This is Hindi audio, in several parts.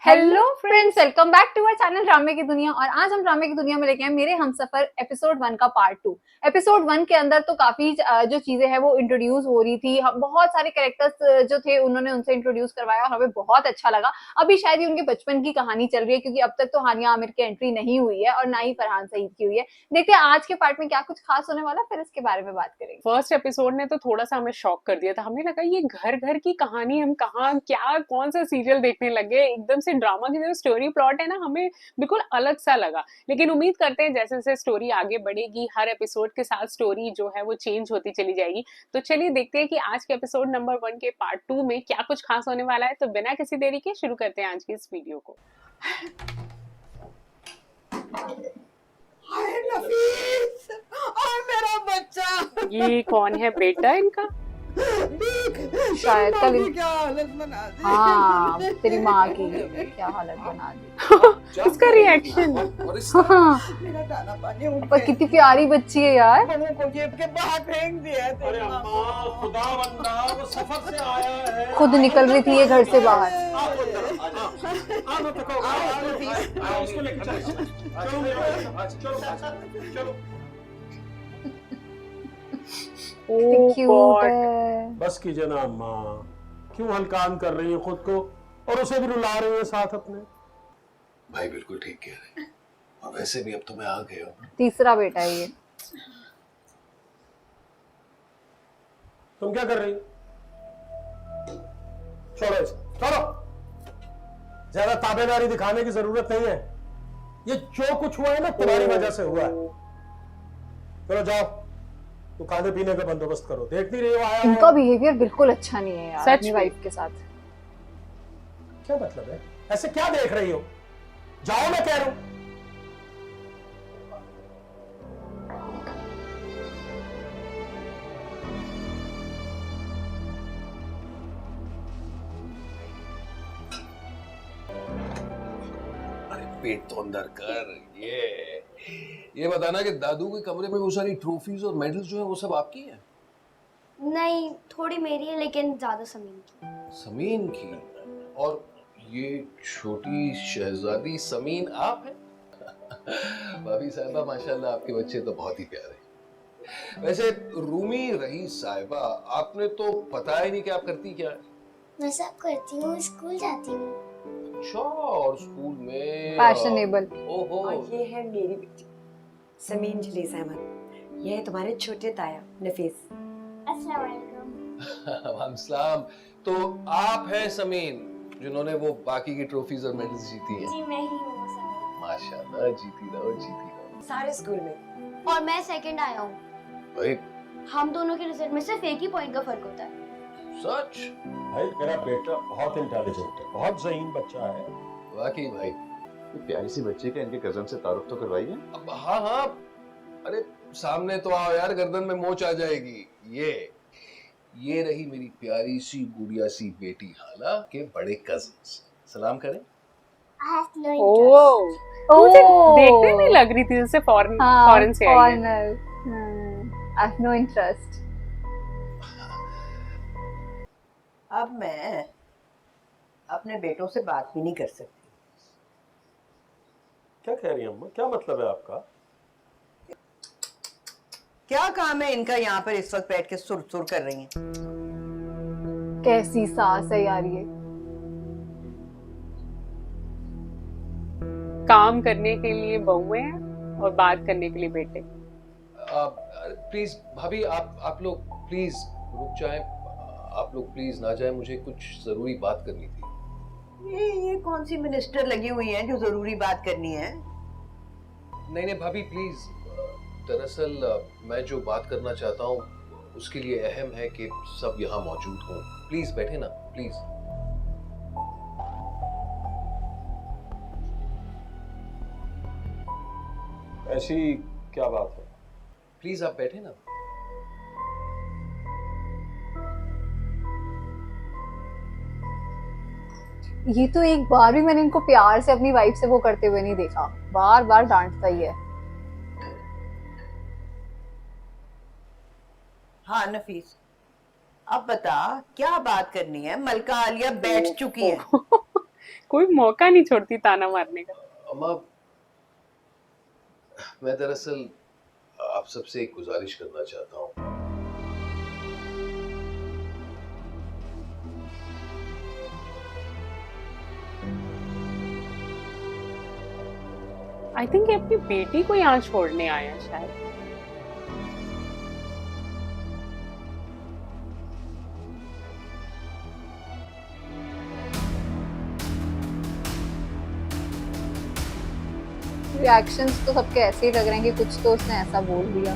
Hello friends, welcome back to our channel ड्रामे की दुनिया। और आज हम ड्रामे की दुनिया में लेके आए मेरे हमसफर एपिसोड 1 का पार्ट 2। एपिसोड 1 के अंदर तो काफी जो चीजें हैं वो इंट्रोड्यूस हो रही थी। बहुत सारे कैरेक्टर्स जो थे उन्होंने उनसे इंट्रोड्यूस करवाया और हमें बहुत अच्छा लगा। अभी शायद ही उनके बचपन की कहानी चल रही है, क्योंकि अब तक तो हानिया आमिर की एंट्री नहीं हुई है और ना ही फरहान सईद की हुई है। देखते हैं आज के पार्ट में क्या कुछ खास होने वाला, फिर इसके बारे में बात करेंगे। फर्स्ट एपिसोड ने तो थोड़ा सा हमें शॉक कर दिया था। हमें लगा ये घर घर की कहानी, हम कहाँ क्या कौन सा सीरियल देखने लगे। एकदम से ड्रामा की जो स्टोरी प्लॉट है ना, हमें बिल्कुल अलग सा लगा। लेकिन उम्मीद करते हैं जैसे जैसे स्टोरी आगे बढ़ेगी, हर एपिसोड के साथ स्टोरी जो है वो चेंज होती चली जाएगी। तो चलिए देखते हैं कि आज के एपिसोड नंबर 1 के पार्ट 2 में क्या कुछ खास होने वाला है। तो बिना किसी देरी के शुरू करते हैं आज की इस वीडियो को। हाय नफीस, और मेरा बच्चा। ये कौन है बेटा इनका? शायद कल क्या हालत बना दी। हाँ, तेरी माँ की क्या हालत बना दी। उसका रिएक्शन। मेरा दाना पानी उठ पर कितनी प्यारी बच्ची है यार। बहू को जेब के बाहर फेंक दिया है तेरी माँ को। खुदा बंदा वो सफर से आया है। खुद निकल रही थी ये घर से बाहर। उसको लेकर चलो। Oh cute God. है। बस कीजिए ना अम्मा, क्यों हलकान कर रही है खुद को और उसे भी रुला रही है साथ अपने। भाई बिल्कुल ठीक कह रहे हैं। और वैसे भी अब तो मैं आ गया हूँ। तीसरा बेटा है ये। तुम क्या कर रही हो? छोड़ो इसे, छोड़ो। ज्यादा ताबेदारी दिखाने की जरूरत नहीं है। ये जो कुछ हुआ है ना तुम्हारी वजह से हुआ है। चलो जाओ, तो खाने पीने का बंदोबस्त करो। देख नहीं रही हो आया इनका है। बिहेवियर बिल्कुल अच्छा नहीं है यार सच अपनी में। वाइफ के साथ। क्या मतलब है? ऐसे क्या देख रही हो? जाओ, मैं कह रहा हूं। अरे पेट तो अंदर कर। ये बताना कि दादू के कमरे में वो सारी ट्रॉफीज और मेडल्स जो है वो सब आपकी हैं? नहीं, थोड़ी मेरी है लेकिन ज्यादा समीन की। समीन की? और ये छोटी शहजादी समीन आप हैं? भाभी साहिबा माशाल्लाह, आपके बच्चे तो बहुत ही प्यारे हैं। वैसे रूमी रही साहिबा, आपने तो पता ही नहीं कि आप करती क्या है। मैं सब करती हूँ, स्कूल जाती हूँ। अच्छा, और स्कूल में फैशनेबल। ओहो। और ये है मेरी बेटी समीन जलीस अहमद। ये है तुम्हारे छोटे ताया नफीस। अस्सलाम वालेकुम। वालेकुम सलाम। तो आप हैं समीन जिन्होंने वो बाकी की ट्रॉफीज और मेडल्स जीती हैं? जी मैं ही हूँ समीन। माशाल्लाह, जीती रहो जीती रहो। सारे स्कूल में। और मैं सेकंड आया हूँ। भाई हम दोनों के रिजल्ट में सिर्फ एक ही पॉइंट का फर्क होता है। सच? भाई मेरा बेटा बहुत इंटेलिजेंट है, बहुत ज़हीन बच्चा है। वाकई भाई। प्यारी सी बच्ची का इनके कजन से तारुफ तो करवाइए। अब हाँ हाँ, अरे सामने तो आओ यार, गर्दन में मोच आ जाएगी। ये रही मेरी प्यारी सी गुड़िया सी बेटी हाला के बड़े कजन्स। सलाम करें। I have no oh, interest. मुझे देखने नहीं लग रही थी जैसे फॉरेन से आई है। Foreigner. I have no interest. अब मैं अपने बेटों से बात भी नहीं कर सकती। क्या कह रही हैं अम्मा? क्या मतलब है आपका? क्या काम है इनका यहाँ पर इस वक्त बैठ के सुर कर रही हैं? कैसी सास है यार ये। काम करने के लिए बहुएं हैं और बात करने के लिए बेटे। प्लीज भाभी, आप लोग प्लीज रुक जाएं। आप लोग प्लीज ना जाएं, मुझे कुछ जरूरी बात करनी थी। ये कौन सी मिनिस्टर लगी हुई है जो जरूरी बात करनी है? नहीं भाभी प्लीज। दरअसल मैं जो बात करना चाहता हूँ उसके लिए अहम है कि सब यहाँ मौजूद हों। प्लीज बैठे ना, प्लीज। ऐसी क्या बात है? प्लीज आप बैठे ना। ये तो एक बार भी मैंने इनको प्यार से अपनी वाइफ से वो करते हुए नहीं देखा। बार बार डांटता ही है। हाँ नफीस, अब बता क्या बात करनी है? मलका आलिया बैठ चुकी है। कोई मौका नहीं छोड़ती ताना मारने का। अम्मा, मैं दरअसल आप सबसे एक गुजारिश करना चाहता हूँ। आई थिंक ये अपनी बेटी को यहाँ छोड़ने आया है शायद। रिएक्शंस तो सबके ऐसे ही लग रहे हैं कि कुछ तो उसने ऐसा बोल दिया।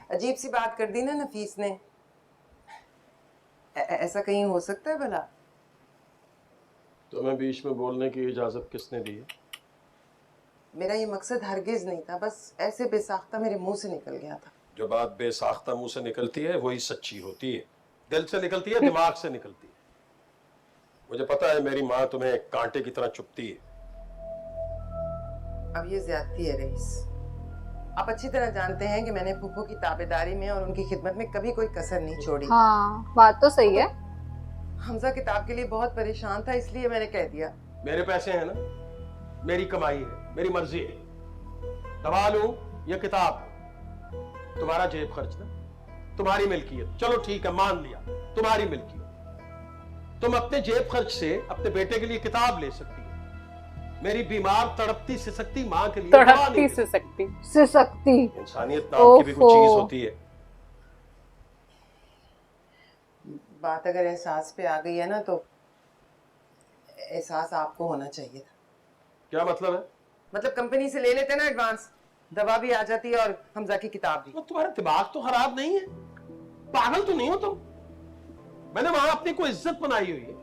अजीब सी बात कर दी ना नफीस ने। ऐसा कहीं हो सकता है भला? तुम्हें बीच में बोलने की इजाजत किसने दी है? मेरा ये मकसद हरगिज नहीं था, बस ऐसे बेसाख्ता मेरे मुंह से निकल गया था। जो बात बेसाख्ता मुंह से निकलती है वही सच्ची होती है। दिल से निकलती है, दिमाग से निकलती है। मुझे पता है मेरी माँ तुम्हें एक कांटे की तरह चुभती है। अब ये ज्यादती है रईस। आप अच्छी तरह जानते हैं कि मैंने फूफो की ताबेदारी में और उनकी खिदमत में कभी कोई कसर नहीं छोड़ी। हाँ, बात तो सही है। हमजा किताब के लिए बहुत परेशान था, इसलिए मैंने कह दिया। मेरे पैसे हैं ना, मेरी कमाई है, मेरी मर्जी है। दवा लूं या किताब, तुम्हारा जेब खर्च ना, तुम्हारी मिल्कियत। चलो ठीक है, मान लिया तुम्हारी मिल्कियत। तुम अपने जेब खर्च से अपने बेटे के लिए किताब ले सकती हो। मेरी बीमार तड़पती सिसकती माँ के लिए तड़पती सिसकती इंसानियत नाम की भी कुछ चीज होती है। बात अगर एहसास पे आ गई है ना, तो एहसास आपको होना चाहिए था। क्या मतलब है? मतलब कंपनी से ले लेते ना एडवांस, दवा भी आ जाती है और हमजा की किताब भी। तुम्हारा दिमाग तो खराब नहीं है? पागल तो नहीं हो तुम? मैंने वहां अपनी कोई इज्जत बनाई हुई है।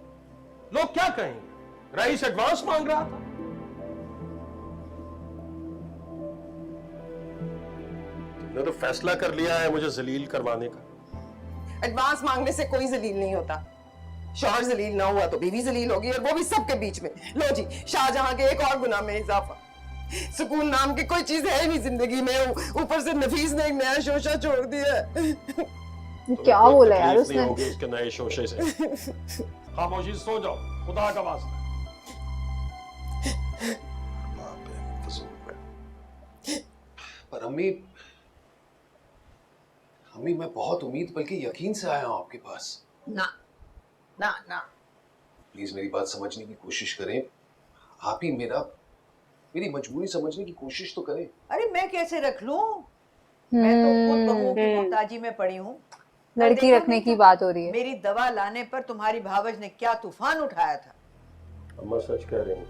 लोग क्या कहेंगे? रईस एडवांस मांग रहा था। तुमने तो फैसला कर लिया है मुझे जलील करवाने का। एडवांस मांगने से कोई जलील नहीं होता। शौहर जलील ना हुआ तो बीवी जलील होगी, और वो भी सबके बीच में। लो जी, शाहजहां के एक और गुनाह में इजाफा। सुकून नाम की कोई चीज है नहीं जिंदगी में, ऊपर से नफीस ने एक नया शोशा छोड़ दिया। क्या बोला यार उसने? उसके नए शोशे से। खामोशी से सो जाओ, खुदा का वास्ता। पर अम्मी, मैं बहुत उम्मीद बल्कि यकीन से आया हूं आपके पास। ना ना ना, प्लीज मेरी बात समझने की कोशिश करें। आप ही मेरी मजबूरी समझने की कोशिश तो करें। अरे मैं कैसे रख लूं? मैं तो खुद बहू की मोहताजी में पड़ी हूँ। लड़की रखने की बात हो रही है। मेरी दवा लाने पर तुम्हारी भावज ने क्या तूफान उठाया था। अम्मा सच कह रही हूँ,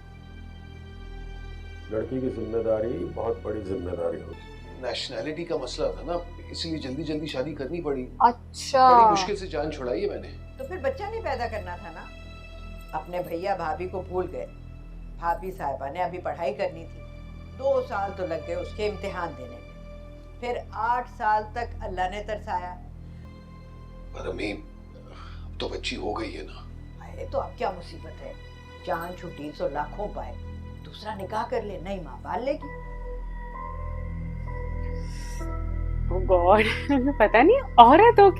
लड़की की जिम्मेदारी बहुत बड़ी जिम्मेदारी होती है। नेशनैलिटी का मसला था ना, इसलिए जल्दी जल्दी शादी करनी पड़ी। अच्छा, बड़ी मुश्किल से जान छुड़ाई है मैंने। तो फिर बच्चा नहीं पैदा करना था ना? अपने भैया भाभी को भूल गए। भाभी साहिबा ने अभी पढ़ाई करनी थी, 2 साल तो लग गए उसके इम्तिहान देने में। फिर 8 साल तक अल्लाह ने तरसाया। पर अम्मी, अब तो बच्ची हो गई है ना। अरे तो अब क्या मुसीबत है? जान छुट्टी तो लाखों पाए, दूसरा निकाह कर ले, नई माँ पाल लेगी। Oh God, पता नहीं औरतों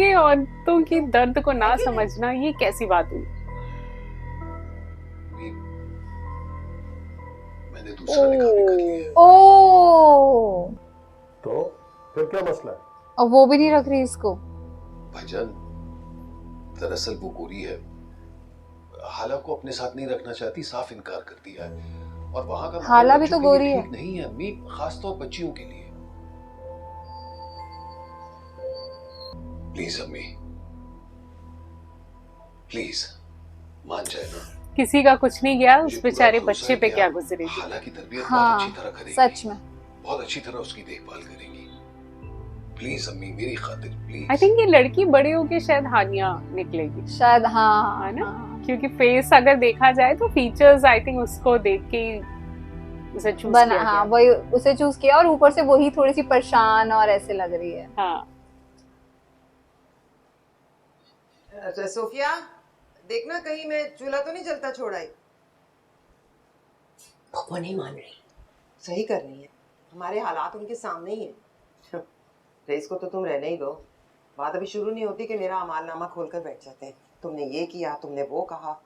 की दर्द को ना समझना ये कैसी बात हुई। मैंने दूसरा निकाह भी कर लिया है। ओ, तो फिर क्या मसला है? और वो भी नहीं रख रही इसको? भाईजान, दरअसल वो गोरी है, हाला को अपने साथ नहीं रखना चाहती, साफ इनकार कर दिया है। और वहां का हाला भी बच्चों तो के लिए गोरी है। ठीक नहीं है अम्मी, खासतौर बच्चियों के लिए। प्लीज अम्मी, प्लीज मान जाए ना। किसी का कुछ नहीं गया, उस मुझे बेचारे पूरा बच्चे भरोसा पे है कि क्या आप गुजरेगी। हाला की तरबियत हाँ, बहुत अच्छी तरह करेंगी। सच में बहुत अच्छी तरह उसकी देखभाल करेंगी। प्लीज अम्मी, मेरी खातिर प्लीज। आई थिंक ये लड़की बड़े होके शायद हानिया निकलेगी शायद। हाँ, है ना? हाँ। क्योंकि फेस अगर देखा जाए तो फीचर्स आई थिंक उसको देख के ही उसे चूज बना, किया हाँ, गया। वही उसे चूज किया, और ऊपर से वही थोड़ी सी परेशान और ऐसे लग रही है। हाँ, अच्छा सोफिया, देखना कहीं मैं चूल्हा तो नहीं जलता छोड़ आई। वो नहीं मान रही। सही कर रही है, हमारे हालात उनके सामने ही है। रईस को तो तुम रहने ही दो, बात अभी शुरू नहीं होती कि मेरा अमालनामा खोलकर बैठ जाते हैं। तुमने ये किया, तुमने वो कहा।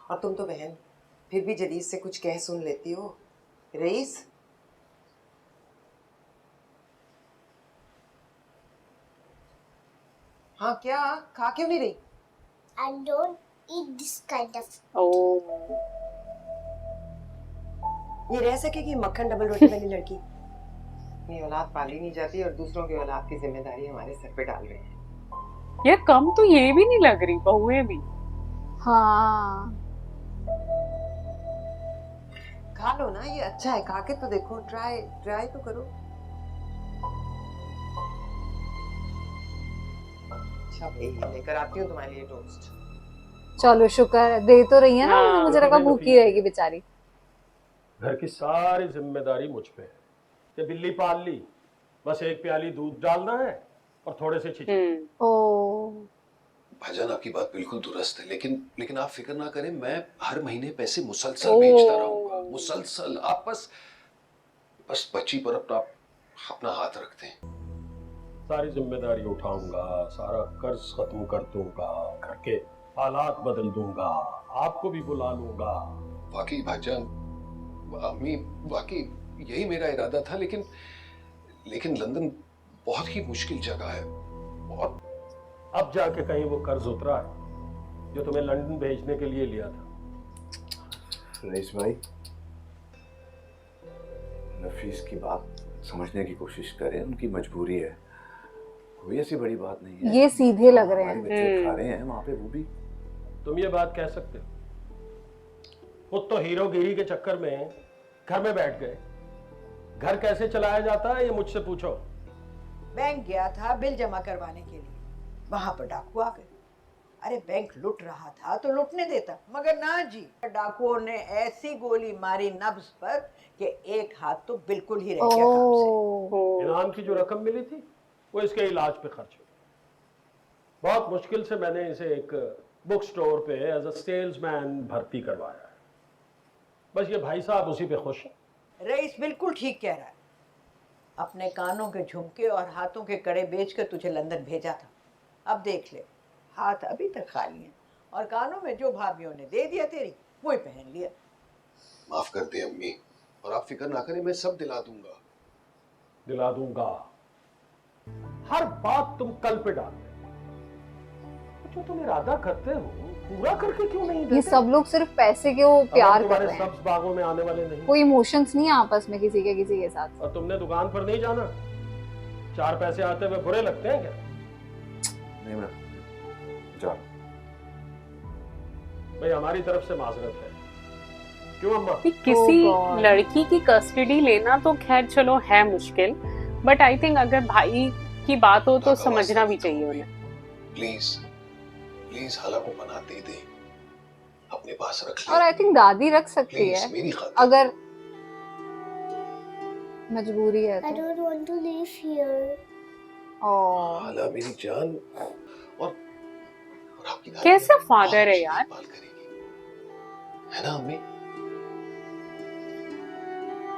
और तुम तो बहन फिर भी जलील से कुछ कह सुन लेती हो। रईस, हाँ क्या, खा क्यों नहीं रही? I don't eat this kind of. ओह, ये रह सकेगी मक्खन डबल रोटी वाली लड़की? अपनी औलाद पाली नहीं जाती और दूसरों की औलाद की जिम्मेदारी हमारे सर पे डाल रहे हैं। यार कम तो ये भी नहीं लग रही बहुएं भी। हाँ खा लो ना, ये अच्छा है, खा के तो देखो, ट्राई ट्राई तो करो। अच्छा भाई, लेकर आती हूँ तुम्हारे लिए टोस्ट। चलो शुक्र है, दे तो रही है ना, हाँ, मुझे लगा भूखी रहेगी बेचारी। घर की सारी जिम्मेदारी मुझ पे है। ये बिल्ली पाल ली, बस एक प्याली दूध डालना है और थोड़े से छिछे। ओ भाईजान आपकी बात बिल्कुल दुरुस्त है, लेकिन आप फिक्र ना करें, मैं हर महीने पैसे मुसलसल भेजता रहूंगा, मुसलसल। आप बस बच्ची पर अपना हाथ रखते हैं। सारी जिम्मेदारी उठाऊंगा, सारा कर्ज खत्म कर दूंगा, घर के हालात बदल दूंगा, आपको भी बुला लूंगा। वाकई भाईजान, अम्मी, वाकई यही मेरा इरादा था, लेकिन लंदन बहुत ही मुश्किल जगह है। बहुत अब जाके कहीं वो कर्ज उतरा है जो तुम्हें लंदन भेजने के लिए लिया था। रईस भाई, नफीस की बात समझने की कोशिश करें, उनकी मजबूरी है, कोई ऐसी बड़ी बात नहीं है। ये सीधे लग रहे हमारे हैं। बच्चे खा रहे हैं वहां पे, वो भी। तुम ये बात कह सकते हो? खुद तो हीरोगिरी के चक्कर में घर में बैठ गए। घर कैसे चलाया जाता है ये मुझसे पूछो। बैंक गया था बिल जमा करवाने के लिए, वहां पर डाकू आ गए। अरे बैंक लुट रहा था तो लुटने देता, मगर ना जी, डाकुओं ने ऐसी गोली मारी नब्ज पर कि एक हाथ तो बिल्कुल ही रह गया काम से। इनाम की जो रकम मिली थी वो इसके इलाज पे खर्च हुई। बहुत मुश्किल से मैंने इसे एक बुक स्टोर पे एज अ सेल्समैन भर्ती करवाया है। बस ये भाई साहब उसी पे खुश हैं। रईस बिल्कुल ठीक कह रहा है। अपने कानों के झुमके और हाथों के कड़े बेचकर तुझे लंदन भेजा था, अब देख ले, हाथ अभी तक खाली हैं और कानों में जो भाभीयों ने दे दिया तेरी वही पहन लिया। माफ कर दे अम्मी, और आप फिक्र ना करें, मैं सब दिला दूंगा। दिला दूंगा। हर बात तुम कल पे डाल दे। जो तुम इरादा करते हो पूरा करके क्यों नहीं देते? ये सब लोग सिर्फ पैसे के वो प्यार कर रहे हैं, सब्ज बागों में आने वाले नहीं। कोई इमोशंस नहीं है आपस में किसी के साथ। और तुमने दुकान पर नहीं जाना? 4 पैसे आते हुए बुरे लगते हैं क्या? नहीं मैं जा। भाई हमारी तरफ से माजरत है। क्यों अम्मा? किसी Oh God. लड़की की कस्टडी लेना तो खैर चलो है मुश्किल, बट आई थिंक अगर भाई की बात हो तो समझना भी चाहिए उन्हें। प्लीज प्लीज हाला को बनाते ही दे, अपने पास रख ले। और आई थिंक दादी रख सकती प्लीज है मेरी खातिर। अगर मजबूरी है I तो। don't want to live here. ओह हाला मेरी जान, और आपकी दादी कैसा बहुत father है अच्छी यार। देखभाल करेगी, है ना अम्मी?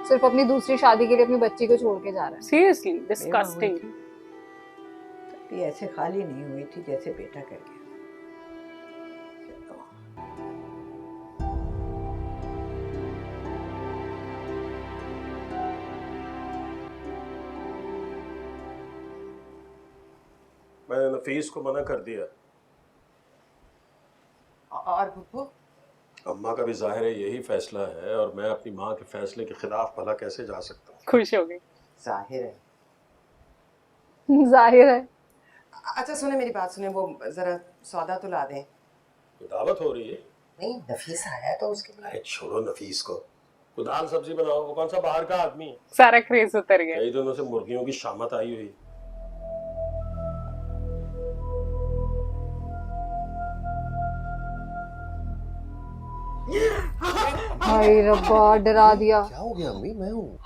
सिर्फ अपनी दूसरी शादी के लिए अपनी बच्ची को छोड़ के जा रहा है। Seriously disgusting. ये ऐसे खाली नहीं हुई थी जैसे बेटा कर गया। मैंने नफीस को मना कर दिया। और पप्पू, अम्मा का भी जाहिर है यही फैसला है, और मैं अपनी माँ के फैसले के खिलाफ भला कैसे जा सकता हूँ? खुश हो गई। जाहिर है। जाहिर है। अच्छा सुने, मेरी बात सुने, वो जरा सौदा तो ला दें। कोई दावत हो रही है? नहीं, नफीस आया तो उसके लिए। अरे छोड़ो नफीस को, कोई दाल सब्जी बनाओ। वो कौन सा बाहर का आदमी है? सारा क्रेज उतर गया। कई दिनों से मुर्गियों की शामत आई हुई। हाय रब्बा, डरा दिया। क्या हो गया अम्मी? मैं हूँ।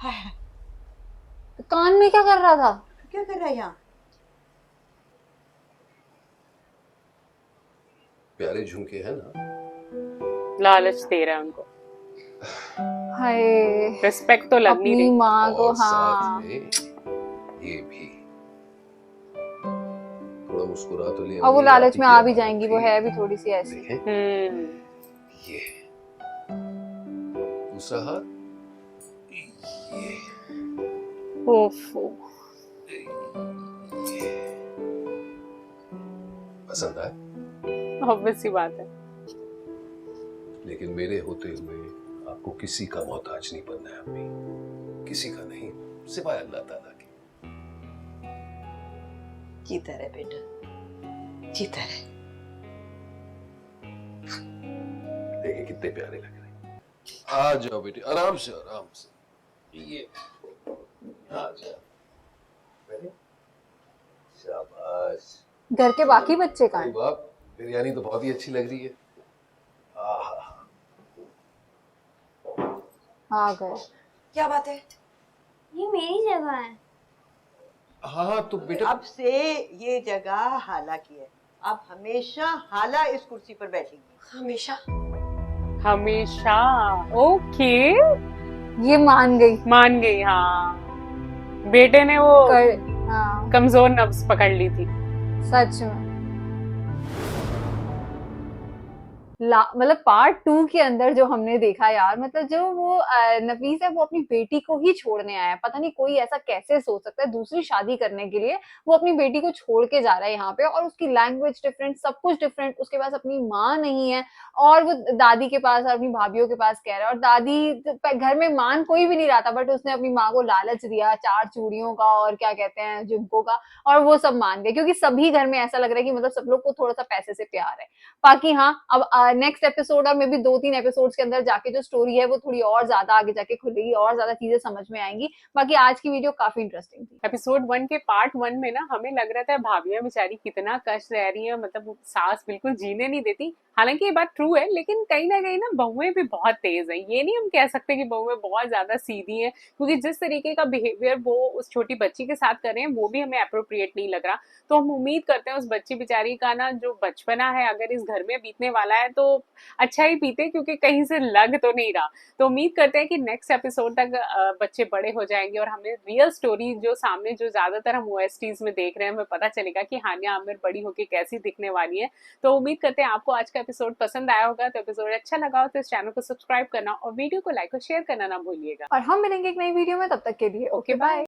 कान में क्या कर रहा था? क्या कर रहा है यहाँ? प्यारे झुमके हैं ना, लालच दे रहा है उनको, हाय रिस्पेक्ट तो लग नहीं अपनी रही। माँ को। और साथ हाँ में ये भी। थोड़ा मुस्कुरा तो लिया। और वो नहीं, लालच आप ही में की आ भी अमानत जाएंगी, वो थी। है भी थोड़ी सी ऐसी। देखें ये, दूसरा हाथ ये, ओफो, ये। पसंद आए? ऑब्वियस सी बात है। लेकिन मेरे होते हुए आपको किसी का मोहताज नहीं बनना है अम्मी, किसी का नहीं, सिवाय अल्लाह ताला के। जीता रहे बेटा, जीता रहे। देखिए कितने प्यारे लग रहे हैं। आ जाओ बेटे, आराम से आराम से। ये आ जाओ। अरे, शाबाश। घर के बाकी बच्चे कहाँ अरे हैं? बाप, बिरयानी तो बहुत ही अच्छी लग रही है। आहा। आ गए। क्या बात है? ये मेरी जगह है। हाँ तो बेटा, अब से ये जगह हाला की है। अब हमेशा हाला इस कुर्सी पर बैठेंगी। हमेशा? हमेशा? ओके, ये मान गई। मान गई। हाँ, बेटे ने वो हाँ कमजोर नब्ज पकड़ ली थी। सच में। मतलब पार्ट 2 के अंदर जो हमने देखा यार, मतलब जो वो नफीस है वो अपनी बेटी को ही छोड़ने आया है। पता नहीं कोई ऐसा कैसे सोच सकता है, दूसरी शादी करने के लिए वो अपनी बेटी को छोड़ के जा रहा है यहाँ पे, और उसकी लैंग्वेज डिफरेंट, सब कुछ डिफरेंट, उसके पास अपनी माँ नहीं है और वो दादी के पास और अपनी भाभीियों के पास कह रहा है, और दादी घर में मान कोई भी नहीं रहा था, बट उसने अपनी माँ को लालच दिया 4 चूड़ियों का और क्या कहते हैं झुमकों का, और वो सब मान गए, क्योंकि सभी घर में ऐसा लग रहा है कि मतलब सब लोग को थोड़ा सा पैसे से प्यार है। बाकी हाँ, अब नेक्स्ट एपिसोड और मे बी 2-3 एपिसोड्स के अंदर जाके जो स्टोरी है वो थोड़ी और ज्यादा आगे जाके खुलेगी, और ज्यादा चीजें समझ में आएंगी। बाकी आज की वीडियो काफी इंटरेस्टिंग थी। एपिसोड 1 के पार्ट 1 में ना हमें लग रहा था भाभियां बेचारी कितना कष्ट रह रही है, मतलब वो सास बिल्कुल जीने नहीं देती। हालांकि ये बात ट्रू है, लेकिन कहीं ना बहुएं भी बहुत तेज है। ये नहीं हम कह सकते कि बहुएं बहुत ज्यादा सीधी हैं, क्योंकि जिस तरीके का बिहेवियर वो उस छोटी बच्ची के साथ कर रहे हैं वो भी हमें अप्रोप्रिएट नहीं लग रहा। तो हम उम्मीद करते हैं उस बच्ची बेचारी का ना जो बचपना है अगर इस घर में बीतने वाला है तो अच्छा ही बीते, क्योंकि कहीं से लग तो नहीं रहा। तो उम्मीद करते हैं कि नेक्स्ट एपिसोड तक बच्चे बड़े हो जाएंगे और हमें रियल स्टोरी जो सामने जो ज्यादातर हम OSTs में देख रहे हैं हमें पता चलेगा कि हानिया आमिर बड़ी होके कैसी दिखने वाली है। तो उम्मीद करते हैं आपको आज का एपिसोड पसंद आया होगा। तो एपिसोड अच्छा लगा हो तो इस चैनल को सब्सक्राइब करना और वीडियो को लाइक और शेयर करना ना भूलिएगा। और हम मिलेंगे एक नई वीडियो में, तब तक के लिए ओके बाय।